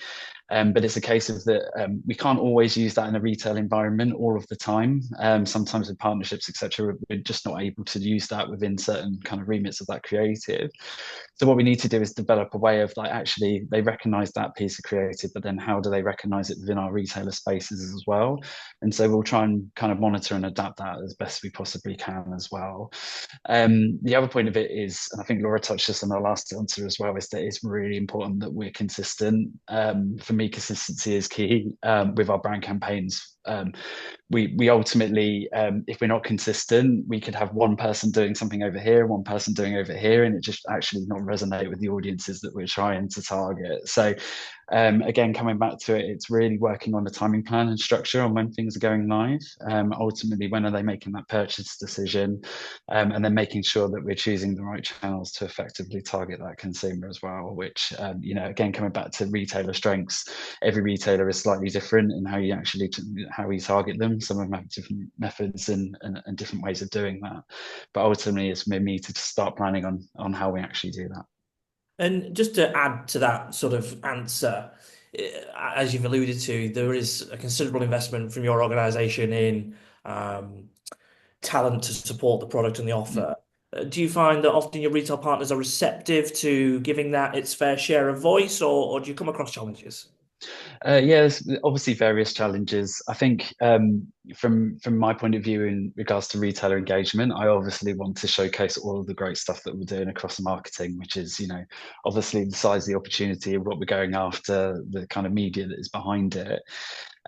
But it's a case of that we can't always use that in a retail environment all of the time. Sometimes with partnerships, etc., we're just not able to use that within certain kind of remits of that creative. So what we need to do is develop a way of like, actually they recognize that piece of creative, but then how do they recognize it within our retailer spaces as well? And so we'll try and kind of monitor and adapt that as best we possibly can as well. The other point of it is, and I think Laura touched this on our last answer as well, is that it's really important that we're consistent. For me, consistency is key with our brand campaigns. We ultimately, if we're not consistent, we could have one person doing something over here, one person doing over here, and it just actually not resonate with the audiences that we're trying to target. So again, coming back to it, it's really working on the timing plan and structure on when things are going live. Ultimately, when are they making that purchase decision? And then making sure that we're choosing the right channels to effectively target that consumer as well, which, again, coming back to retailer strengths, every retailer is slightly different in how you target them. Some of them have different methods and different ways of doing that. But ultimately, it's me to start planning on how we actually do that. And just to add to that sort of answer, as you've alluded to, there is a considerable investment from your organization in talent to support the product and the offer. Do you find that often your retail partners are receptive to giving that its fair share of voice, or do you come across challenges? There's obviously various challenges. I think from my point of view in regards to retailer engagement, I obviously want to showcase all of the great stuff that we're doing across the marketing, which is, obviously the size of the opportunity of what we're going after, the kind of media that is behind it.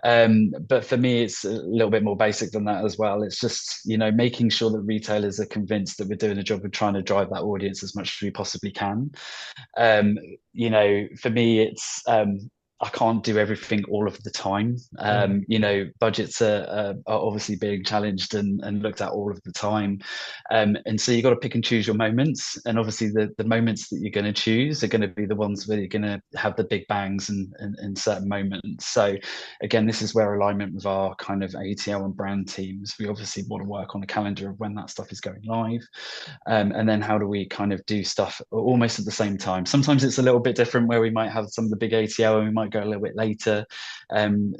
But for me, it's a little bit more basic than that as well. It's just, making sure that retailers are convinced that we're doing a job of trying to drive that audience as much as we possibly can. For me, it's I can't do everything all of the time. Budgets are obviously being challenged and looked at all of the time. And so you've got to pick and choose your moments. And obviously the moments that you're going to choose are going to be the ones where you're going to have the big bangs and certain moments. So again, this is where alignment with our kind of ATL and brand teams, we obviously want to work on a calendar of when that stuff is going live. And then how do we kind of do stuff almost at the same time? Sometimes it's a little bit different where we might have some of the big ATL and we might go a little bit later.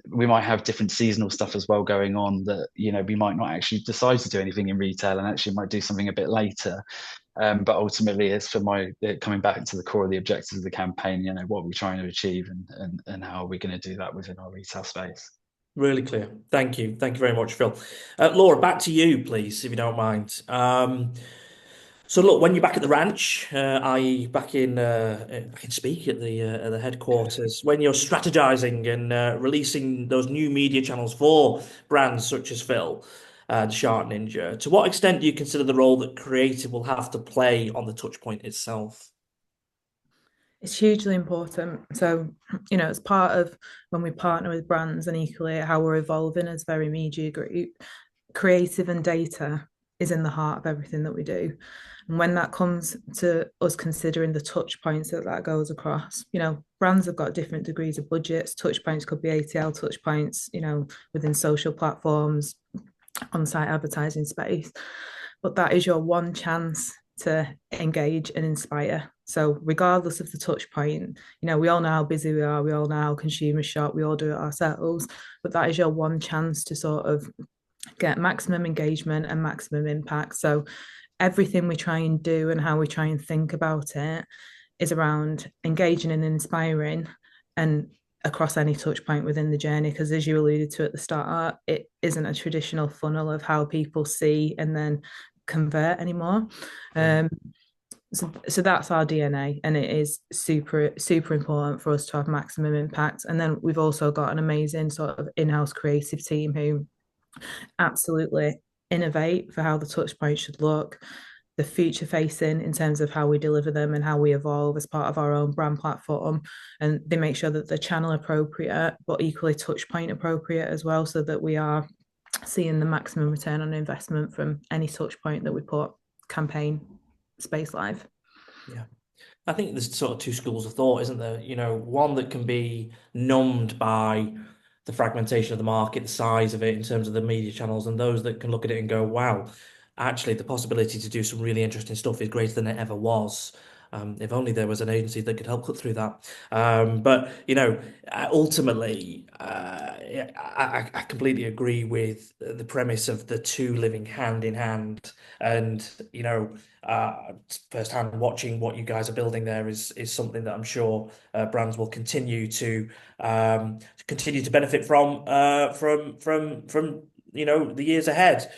We might have different seasonal stuff as well going on that, we might not actually decide to do anything in retail and actually might do something a bit later. But ultimately, it's for coming back to the core of the objectives of the campaign, what we're trying to achieve and how are we going to do that within our retail space. Really clear. Thank you. Thank you very much, Phil. Laura, back to you, please, if you don't mind. So look, when you're back at the ranch, i.e., back in Speak at the headquarters, when you're strategizing and releasing those new media channels for brands such as Phil, the SharkNinja, to what extent do you consider the role that creative will have to play on the touch point itself? It's hugely important. So, as part of when we partner with brands and equally how we're evolving as Very Media Group, creative and data is in the heart of everything that we do. And when that comes to us considering the touch points that goes across, brands have got different degrees of budgets. Touch points could be ATL touch points, within social platforms, on-site advertising space. But that is your one chance to engage and inspire. So regardless of the touch point, we all know how busy we are, we all know how consumers shop, we all do it ourselves, but that is your one chance to sort of get maximum engagement and maximum impact. So everything we try and do and how we try and think about it is around engaging and inspiring and across any touch point within the journey, because as you alluded to at the start, it isn't a traditional funnel of how people see and then convert anymore. So that's our DNA, and it is super, super important for us to have maximum impact. And then we've also got an amazing sort of in-house creative team who absolutely innovate for how the touch point should look, the future facing in terms of how we deliver them and how we evolve as part of our own brand platform. And they make sure that they're channel appropriate, but equally touch point appropriate as well, so that we are seeing the maximum return on investment from any touch point that we put campaign space live. Yeah. I think there's sort of two schools of thought, isn't there? One that can be numbed by the fragmentation of the market, the size of it in terms of the media channels, and those that can look at it and go, wow, actually the possibility to do some really interesting stuff is greater than it ever was. If only there was an agency that could help cut through that. But ultimately, I completely agree with the premise of the two living hand in hand. And firsthand watching what you guys are building there is something that I'm sure brands will continue to benefit from the years ahead.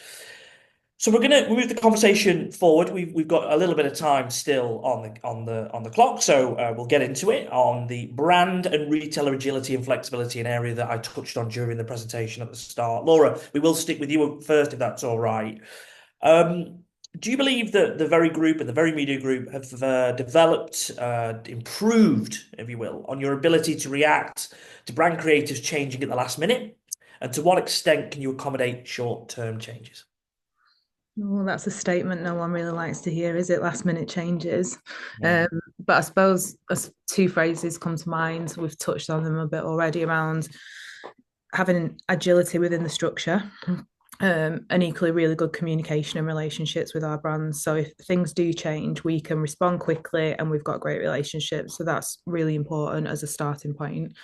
So we're going to move the conversation forward. We've got a little bit of time still on the clock, so we'll get into it on the brand and retailer agility and flexibility, an area that I touched on during the presentation at the start. Laura, we will stick with you first if that's all right. Do you believe that the Very Group and the Very Media Group have developed, improved, if you will, on your ability to react to brand creatives changing at the last minute? And to what extent can you accommodate short-term changes? Well, that's a statement no one really likes to hear, is it? Last minute changes. Yeah. But I suppose as two phrases come to mind, we've touched on them a bit already, around having agility within the structure, and equally really good communication and relationships with our brands. So if things do change, we can respond quickly and we've got great relationships. So that's really important as a starting point.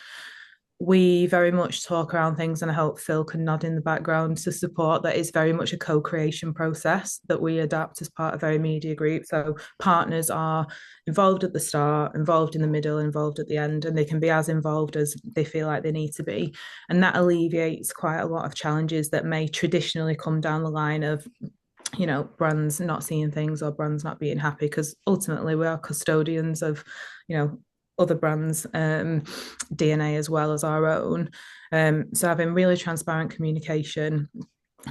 We very much talk around things, and I hope Phil can nod in the background to support that. It's very much a co-creation process that we adapt as part of Very Media Group. So partners are involved at the start, involved in the middle, involved at the end, and they can be as involved as they feel like they need to be. And that alleviates quite a lot of challenges that may traditionally come down the line of brands not seeing things or brands not being happy, because ultimately we are custodians of other brands' DNA as well as our own. So having really transparent communication,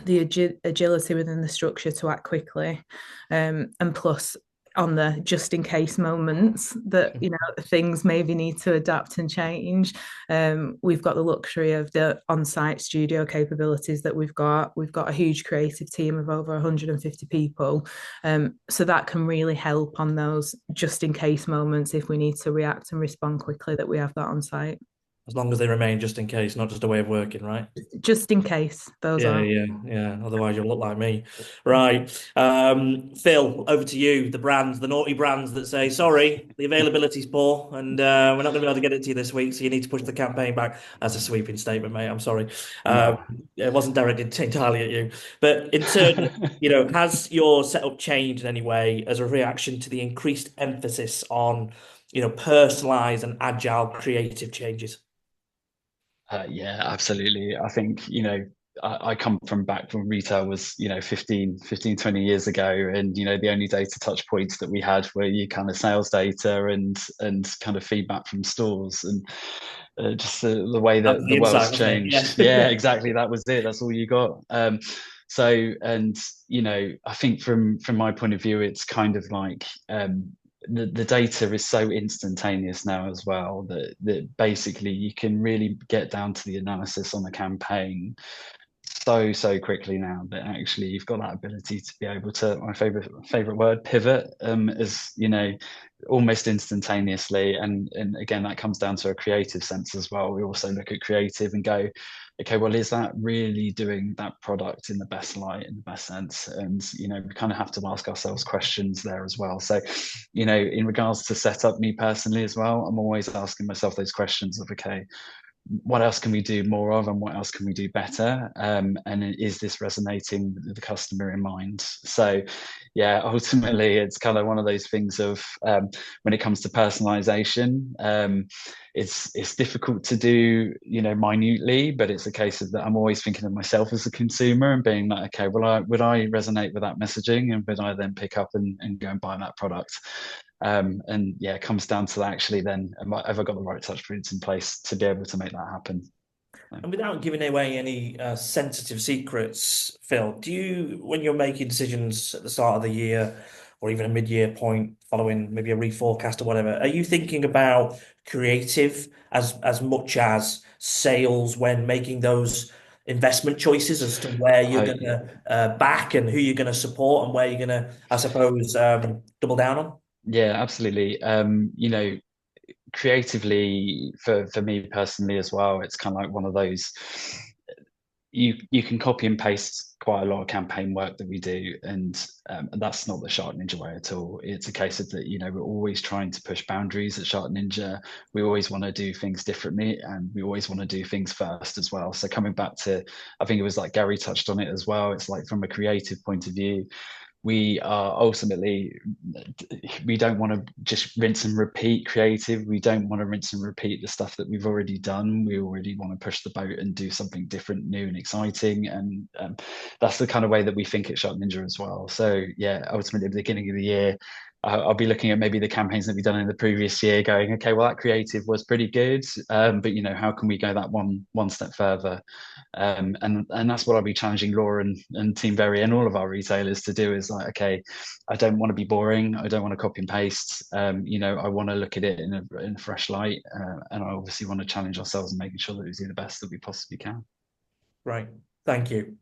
the agility within the structure to act quickly, and plus on the just in case moments that things maybe need to adapt and change. We've got the luxury of the on-site studio capabilities that we've got. We've got a huge creative team of over 150 people. So that can really help on those just in case moments if we need to react and respond quickly, that we have that on site. As long as they remain just in case, not just a way of working, right? Just in case, those are. Yeah. Otherwise, you'll look like me. Right. Phil, over to you. The brands, the naughty brands that say, sorry, the availability's poor and we're not going to be able to get it to you this week, so you need to push the campaign back. That's a sweeping statement, mate. I'm sorry. It wasn't directed entirely at you. But in turn, has your setup changed in any way as a reaction to the increased emphasis on, personalized and agile creative changes? Yeah, absolutely. I think, I come from back when retail was, 20 years ago. And, the only data touch points that we had were your kind of sales data and kind of feedback from stores. And just the way That's that the the world's insight, wasn't it? changed. Yes. Yeah, exactly. That was it. That's all you got. So, and, I think from my point of view, it's kind of like, the data is so instantaneous now as well that basically you can really get down to the analysis on the campaign so quickly now that actually you've got that ability to be able to, my favorite word, pivot, as almost instantaneously. And again, that comes down to a creative sense as well. We also look at creative and go, okay, well, is that really doing that product in the best light, in the best sense? And we kind of have to ask ourselves questions there as well. So in regards to setup, me personally as well, I'm always asking myself those questions of, okay, what else can we do more of, and what else can we do better, and is this resonating with the customer in mind? So yeah, ultimately it's kind of one of those things of, when it comes to personalization, it's difficult to do minutely, but it's a case of that I'm always thinking of myself as a consumer and being like, okay, well, would I resonate with that messaging, and would I then pick up and go and buy that product? And yeah, it comes down to actually then, have I got the right touch points in place to be able to make that happen? And without giving away any sensitive secrets, Phil, do you, when you're making decisions at the start of the year or even a mid-year point following maybe a reforecast or whatever, are you thinking about creative as much as sales when making those investment choices as to where you're I going to back and who you're going to support and where you're going to, I suppose, double down on? Yeah, absolutely. Creatively, for me personally as well, it's kind of like one of those, you can copy and paste quite a lot of campaign work that we do, and that's not the SharkNinja way at all. It's a case of that, we're always trying to push boundaries at SharkNinja. We always want to do things differently, and we always want to do things first as well. So coming back to, I think it was like Garry touched on it as well, it's like from a creative point of view, we are ultimately, we don't want to just rinse and repeat creative. We don't want to rinse and repeat the stuff that we've already done. We already want to push the boat and do something different, new and exciting. And that's the kind of way that we think at SharkNinja as well. So yeah, ultimately at the beginning of the year, I'll be looking at maybe the campaigns that we've done in the previous year, going, okay, well, that creative was pretty good, but how can we go that one step further? And that's what I'll be challenging Laura and Team Very and all of our retailers to do, is like, okay, I don't want to be boring. I don't want to copy and paste. I want to look at it in a fresh light, and I obviously want to challenge ourselves and making sure that we do the best that we possibly can. Right. Thank you.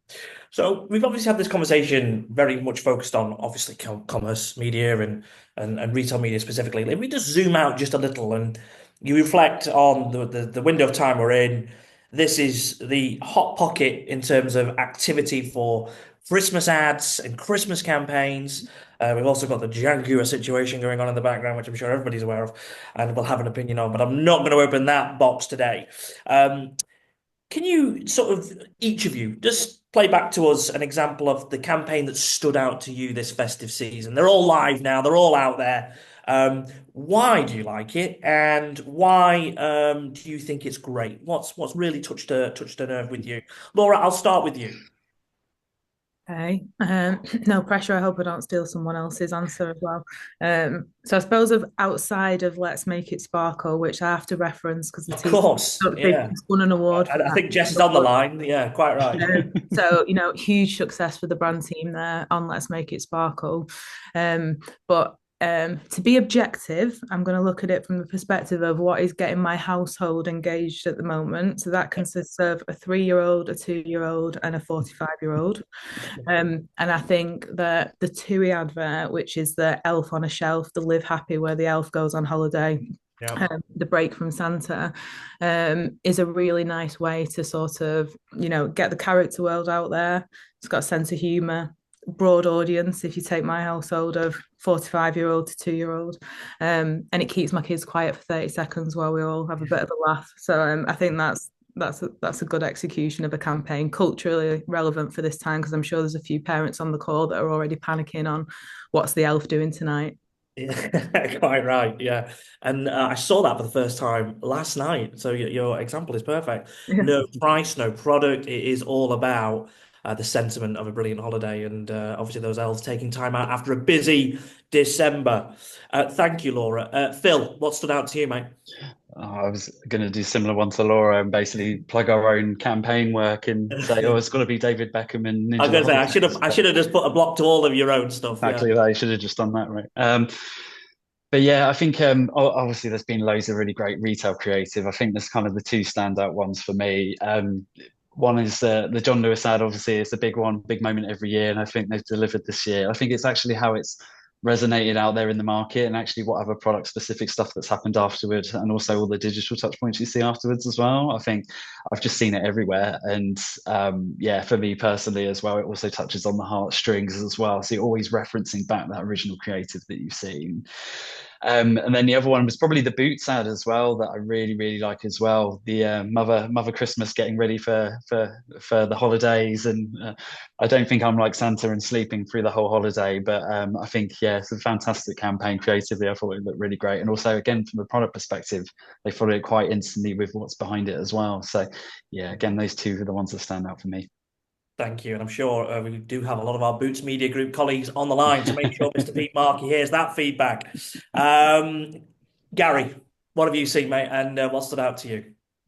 So we've obviously had this conversation very much focused on obviously commerce media and retail media specifically. If we just zoom out just a little and you reflect on the window of time we're in, this is the hot pocket in terms of activity for Christmas ads and Christmas campaigns. We've also got the Jaguar situation going on in the background, which I'm sure everybody's aware of and will have an opinion on, but I'm not going to open that box today. Can you sort of, each of you, just play back to us an example of the campaign that stood out to you this festive season? They're all live now, they're all out there. Why do you like it, and why do you think it's great? What's really touched a nerve with you? Laura, I'll start with you. Okay. No pressure. I hope I don't steal someone else's answer as well. So I suppose of outside of Let's Make It Sparkle, which I have to reference because the Of team course, yeah. won an award for I that. think Jess is on the line. Yeah, quite right. So, huge success for the brand team there on Let's Make It Sparkle. But to be objective, I'm going to look at it from the perspective of what is getting my household engaged at the moment. So that consists of a 3-year-old, a 2-year-old, and a 45-year-old. And I think that the TUI advert, which is the elf on a shelf, the Live Happy, where the elf goes on holiday, Yeah. the break from Santa, is a really nice way to sort of, get the character world out there. It's got a sense of humour, broad audience, if you take my household of 45-year-old to 2-year-old, and it keeps my kids quiet for 30 seconds while we all have a bit of a laugh. So I think that's a good execution of a campaign, culturally relevant for this time, because I'm sure there's a few parents on the call that are already panicking on what's the elf doing tonight. Yeah, quite right. Yeah. And I saw that for the first time last night. So your example is perfect. Yeah. No price, no product. It is all about the sentiment of a brilliant holiday. And obviously, those elves taking time out after a busy December. Thank you, Laura. Phil, what stood out to you, mate? I was going to do similar one to Laura and basically plug our own campaign work and say, oh, it's got to be David Beckham and I was Ninja the going to say Holidays. I But should have just put a block to all of your own stuff. Yeah. exactly, they should have just done that, right? But yeah, I think obviously there's been loads of really great retail creative. I think there's kind of the two standout ones for me. One is the John Lewis ad. Obviously, it's a big one, big moment every year, and I think they've delivered this year. I think it's actually how it's resonated out there in the market, and actually what other product specific stuff that's happened afterwards, and also all the digital touch points you see afterwards as well. I think I've just seen it everywhere, and yeah, for me personally as well, it also touches on the heartstrings as well. So you're always referencing back that original creative that you've seen. And then the other one was probably the boots ad as well that I really really like as well. The Mother Christmas getting ready for the holidays, and I don't think I'm like Santa and sleeping through the whole holiday, but I think yeah, it's a fantastic campaign creatively. I thought it looked really great, and also again from the product perspective, they followed it quite instantly with what's behind it as well. So yeah, again, those two are the ones that stand out for me. Thank you. And I'm sure we do have a lot of our Boots Media Group colleagues on the line to make sure Mr. Pete Markey hears that feedback. Garry, what have you seen, mate? And what stood out to you?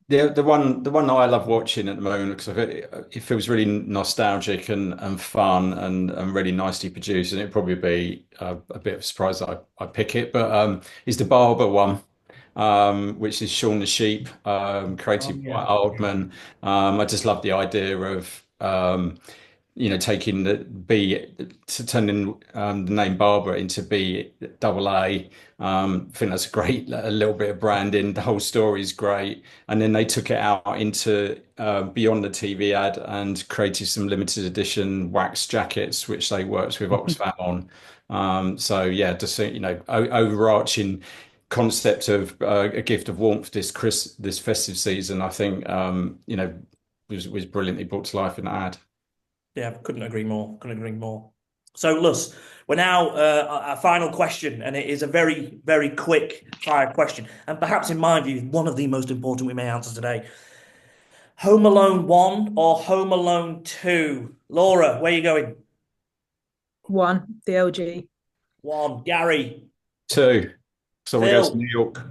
The one that I love watching at the moment because it feels really nostalgic and fun and really nicely produced, and it'd probably be a bit of a surprise that I pick it, but is the Barber one, which is Shaun the Sheep, Oh, created by yeah. Aardman. I just love the idea of taking the B to turning the name Barbara into B double A. I think that's a little bit of branding. The whole story is great, and then they took it out into beyond the TV ad and created some limited edition wax jackets, which they worked with Oxfam on. So yeah, just overarching concept of a gift of warmth this festive season. I think was brilliantly brought to life in the ad. Yeah, couldn't agree more. Couldn't agree more. So, Lus, we're now a final question, and it is a very, very quick fire question, and perhaps, in my view, one of the most important we may answer today. Home Alone 1 or Home Alone 2? Laura, where are you going? One, the OG. 1. Garry. Two. So we go to Phil. New York.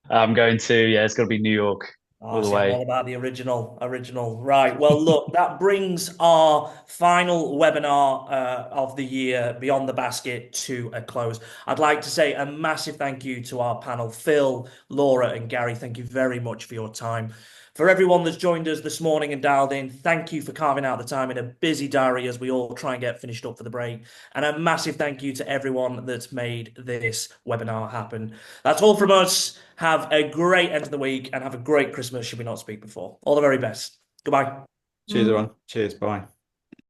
I'm going to yeah, it's got to be New York Oh, all the see, I'm all way. about the original. Right. Well, look, that brings our final webinar of the year, Beyond the Basket, to a close. I'd like to say a massive thank you to our panel, Phil, Laura, and Garry. Thank you very much for your time. For everyone that's joined us this morning and dialed in, thank you for carving out the time in a busy diary as we all try and get finished up for the break. And a massive thank you to everyone that's made this webinar happen. That's all from us. Have a great end of the week and have a great Christmas, should we not speak before. All the very best. Goodbye. Cheers, everyone. Cheers. Bye.